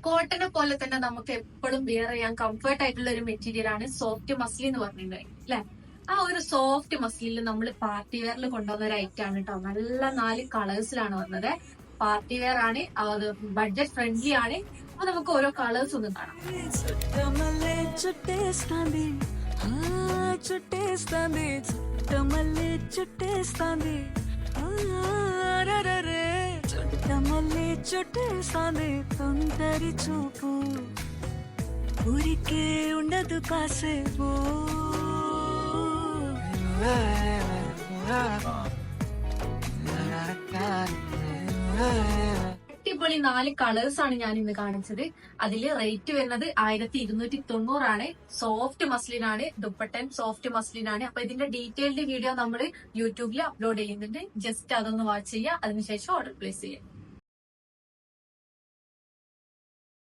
കോട്ടനെ പോലെ തന്നെ നമുക്ക് എപ്പോഴും വെയർ ചെയ്യാൻ കംഫർട്ട് ആയിട്ടുള്ള ഒരു മെറ്റീരിയൽ ആണ് സോഫ്റ്റ് മസ്ലി എന്ന് പറഞ്ഞിട്ടുണ്ടെങ്കിൽ അല്ലെ. ആ ഒരു സോഫ്റ്റ് മസ്ലിയിൽ നമ്മൾ പാർട്ടി വെയറിൽ കൊണ്ടുവന്ന ഒരു ഐറ്റം ആണ് കേട്ടോ. നല്ല 4 കളേഴ്സിലാണ് വന്നത്. പാർട്ടി വെയർ ആണ്, അത് ബഡ്ജറ്റ് ഫ്രണ്ട്ലി ആണ്. അപ്പൊ നമുക്ക് ഓരോ കളേഴ്സ് ഒന്ന് കാണാം. చుట్టేస్తాంది తొందరి చూపు ఊరికే ఉండదు కాసేపు അടിപൊളി 4 കളേഴ്സ് ആണ് ഞാൻ ഇന്ന് കാണിച്ചത്. അതില് റേറ്റ് വരുന്നത് 1290 ആണ്. സോഫ്റ്റ് മസ്ലിൻ ആണ്, ദുപ്പട്ടൻ സോഫ്റ്റ് മസ്ലിൻ ആണ്. അപ്പൊ ഇതിന്റെ ഡീറ്റെയിൽഡ് വീഡിയോ നമ്മൾ യൂട്യൂബിൽ അപ്ലോഡ് ചെയ്യുന്നുണ്ട്. ജസ്റ്റ് അതൊന്ന് വാച്ച് ചെയ്യുക, അതിനുശേഷം ഓർഡർ പ്ലേസ് ചെയ്യുക.